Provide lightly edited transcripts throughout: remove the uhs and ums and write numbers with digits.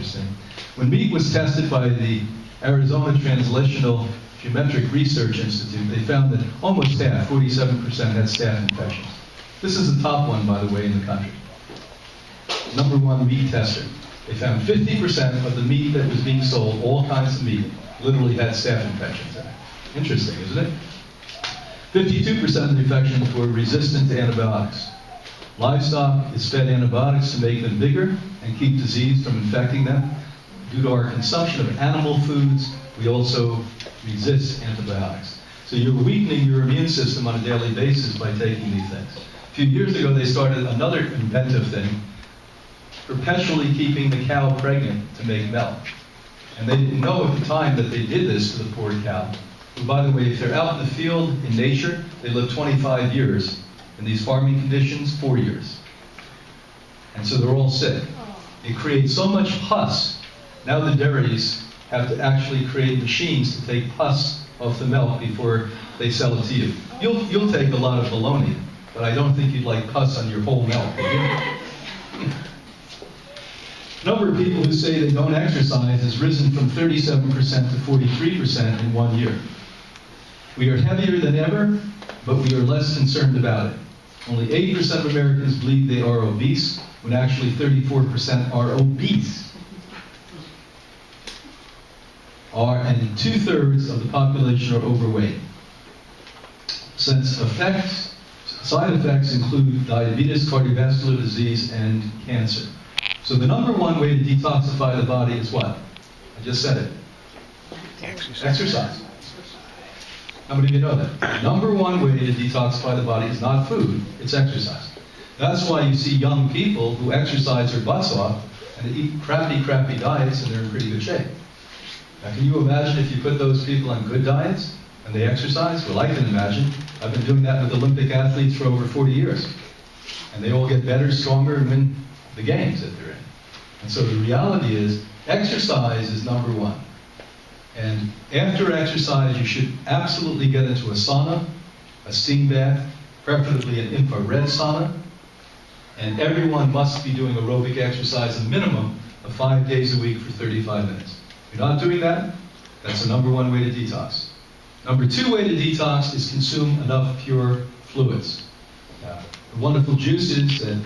interesting. When meat was tested by the Arizona Translational Geometric Research Institute, they found that almost half, 47%, had staph infections. This is the top one, by the way, in the country. Number one meat tester. They found 50% of the meat that was being sold, all kinds of meat, literally had staph infections in it. Interesting, isn't it? 52% of the infections were resistant to antibiotics. Livestock is fed antibiotics to make them bigger and keep disease from infecting them. Due to our consumption of animal foods, we also resist antibiotics. So you're weakening your immune system on a daily basis by taking these things. A few years ago, they started another inventive thing, perpetually keeping the cow pregnant to make milk. And they didn't know at the time that they did this to the poor cow. And by the way, if they're out in the field, in nature, they live 25 years. In these farming conditions, 4 years. And so they're all sick. It creates so much pus. Now the dairies have to actually create machines to take pus off the milk before they sell it to you. You'll take a lot of bologna, but I don't think you'd like pus on your whole milk. The number of people who say they don't exercise has risen from 37% to 43% in 1 year. We are heavier than ever, but we are less concerned about it. Only 8% of Americans believe they are obese, when actually 34% are obese. And 2/3 of the population are overweight. Side effects include diabetes, cardiovascular disease, and cancer. So the number one way to detoxify the body is what? I just said it. Exercise. How many of you know that? The number one way to detoxify the body is not food, it's exercise. That's why you see young people who exercise their butts off and they eat crappy diets and they're in pretty good shape. Now can you imagine if you put those people on good diets and they exercise? Well, I can imagine. I've been doing that with Olympic athletes for over 40 years. And they all get better, stronger, and win the games that they're in. And so the reality is, exercise is number one. And after exercise, you should absolutely get into a sauna, a steam bath, preferably an infrared sauna. And everyone must be doing aerobic exercise a minimum of 5 days a week for 35 minutes. If you're not doing that, that's the number one way to detox. Number two way to detox is consume enough pure fluids. The wonderful juices that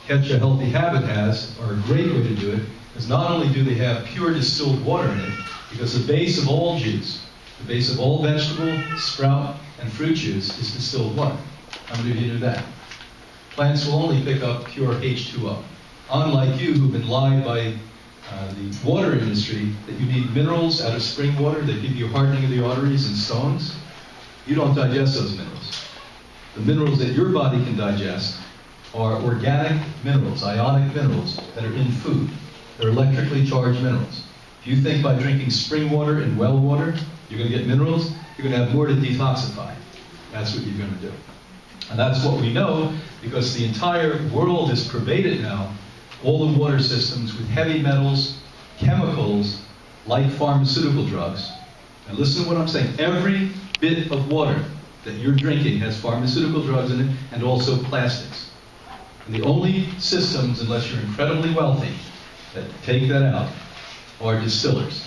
Catch a Healthy Habit has are a great way to do it, because not only do they have pure distilled water in it, because the base of all juice, the base of all vegetable, sprout, and fruit juice is distilled water. How many of you knew that? Plants will only pick up pure H2O. Unlike you, who've been lied by the water industry that you need minerals out of spring water that give you hardening of the arteries and stones, you don't digest those minerals. The minerals that your body can digest are organic minerals, ionic minerals that are in food. They're electrically charged minerals. If you think by drinking spring water and well water, you're going to get minerals, you're going to have more to detoxify. That's what you're going to do. And that's what we know, because the entire world is pervaded now, all the water systems, with heavy metals, chemicals, like pharmaceutical drugs. And listen to what I'm saying. Every bit of water that you're drinking has pharmaceutical drugs in it, and also plastics. And the only systems, unless you're incredibly wealthy, that take that out are distillers.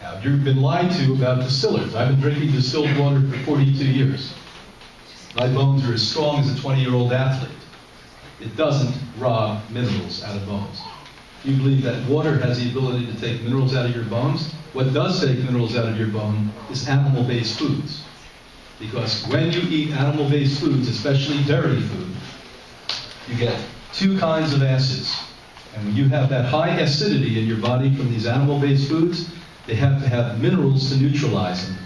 Now, you've been lied to about distillers. I've been drinking distilled water for 42 years. My bones are as strong as a 20-year-old athlete. It doesn't rob minerals out of bones. You believe that water has the ability to take minerals out of your bones? What does take minerals out of your bone is animal-based foods. Because when you eat animal-based foods, especially dairy food, you get two kinds of acids. And when you have that high acidity in your body from these animal-based foods, they have to have minerals to neutralize them.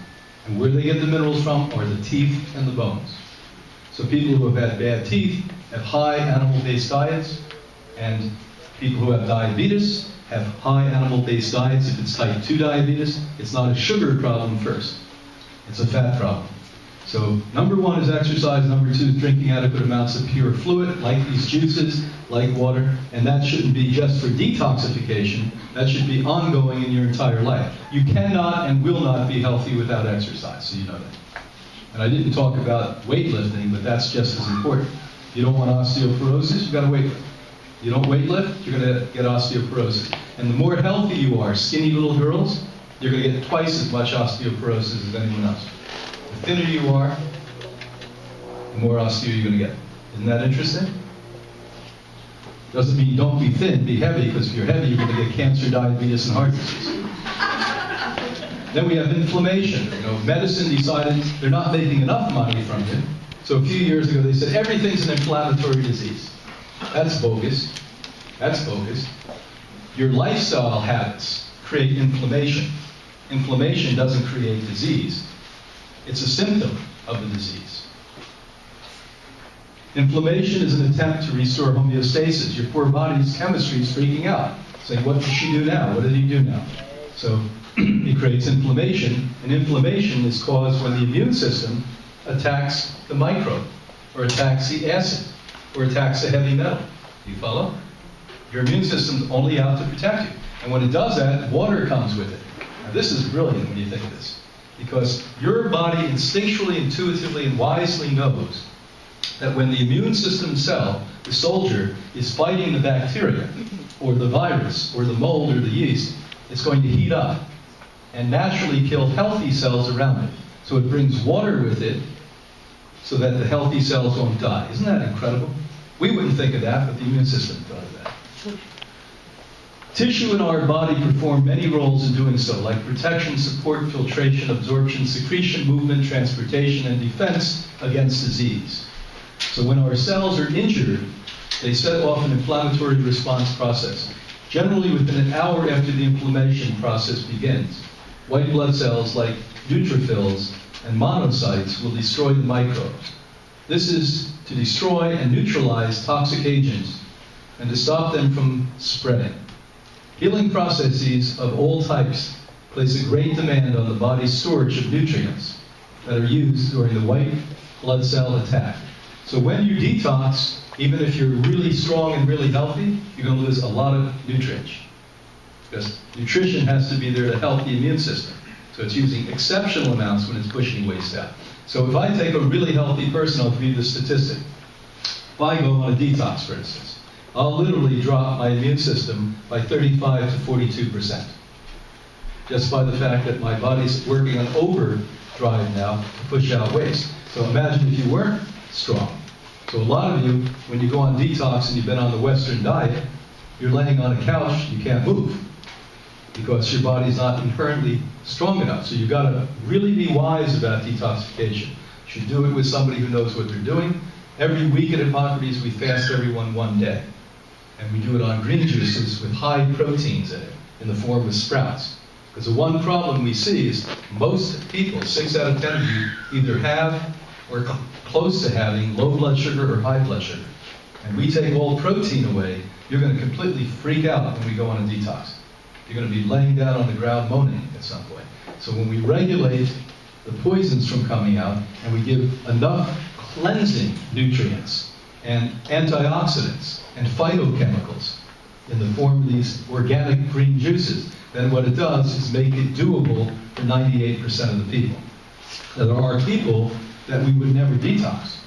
And where they get the minerals from are the teeth and the bones. So people who have had bad teeth have high animal-based diets, and people who have diabetes have high animal-based diets. If it's type 2 diabetes, it's not a sugar problem first. It's a fat problem. So number one is exercise. Number two is drinking adequate amounts of pure fluid, like these juices, like water. And that shouldn't be just for detoxification. That should be ongoing in your entire life. You cannot and will not be healthy without exercise, so you know that. And I didn't talk about weightlifting, but that's just as important. You don't want osteoporosis, you've got to weight lift. You don't weight lift, you're going to get osteoporosis. And the more healthy you are, skinny little girls, you're going to get twice as much osteoporosis as anyone else. The thinner you are, the more osteo you're going to get. Isn't that interesting? Doesn't mean don't be thin, be heavy, because if you're heavy, you're going to get cancer, diabetes, and heart disease. Then we have inflammation. Medicine decided they're not making enough money from it. So a few years ago, they said everything's an inflammatory disease. That's bogus. That's bogus. Your lifestyle habits create inflammation. Inflammation doesn't create disease. It's a symptom of the disease. Inflammation is an attempt to restore homeostasis. Your poor body's chemistry is freaking out, saying, what does she do now? What did he do now? So it creates inflammation, and inflammation is caused when the immune system attacks the microbe, or attacks the acid, or attacks the heavy metal. Do you follow? Your immune system's only out to protect you. And when it does that, water comes with it. Now this is brilliant when you think of this, because your body instinctually, intuitively, and wisely knows that when the immune system cell, the soldier, is fighting the bacteria, or the virus, or the mold, or the yeast, it's going to heat up and naturally kill healthy cells around it. So it brings water with it so that the healthy cells won't die. Isn't that incredible? We wouldn't think of that, but the immune system thought of that. Tissue in our body perform many roles in doing so, like protection, support, filtration, absorption, secretion, movement, transportation, and defense against disease. So when our cells are injured, they set off an inflammatory response process. Generally within an hour after the inflammation process begins, white blood cells like neutrophils and monocytes will destroy the microbes. This is to destroy and neutralize toxic agents and to stop them from spreading. Healing processes of all types place a great demand on the body's storage of nutrients that are used during the white blood cell attack. So when you detox, even if you're really strong and really healthy, you're going to lose a lot of nutrients. Because nutrition has to be there to help the immune system. So it's using exceptional amounts when it's pushing waste out. So if I take a really healthy person, I'll give you the statistic. If I go on a detox, for instance, I'll literally drop my immune system by 35 to 42%. Just by the fact that my body's working on overdrive now to push out waste. So imagine if you weren't strong. So a lot of you, when you go on detox and you've been on the Western diet, you're laying on a couch, you can't move because your body's not inherently strong enough. So you've got to really be wise about detoxification. You should do it with somebody who knows what they're doing. Every week at Hippocrates, we fast everyone one day. And we do it on green juices with high proteins in it, in the form of sprouts. Because the one problem we see is most people, 6 out of 10 of you, either have or close to having low blood sugar or high blood sugar. And we take all protein away, you're going to completely freak out when we go on a detox. You're going to be laying down on the ground moaning at some point. So when we regulate the poisons from coming out and we give enough cleansing nutrients and antioxidants and phytochemicals in the form of these organic green juices, then what it does is make it doable for 98% of the people. Now, there are people that we would never detox.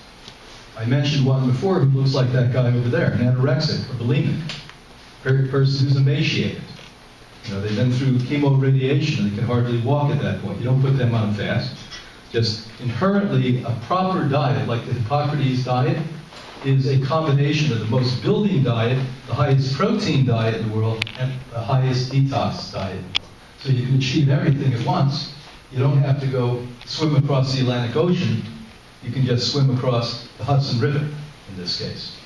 I mentioned one before who looks like that guy over there, an anorexic or bulimic, a person who's emaciated. They've been through chemoradiation and they can hardly walk at that point. You don't put them on a fast. Just inherently, a proper diet, like the Hippocrates diet, is a combination of the most building diet, the highest protein diet in the world, and the highest detox diet. So you can achieve everything at once. You don't have to go swim across the Atlantic Ocean. You can just swim across the Hudson River, in this case.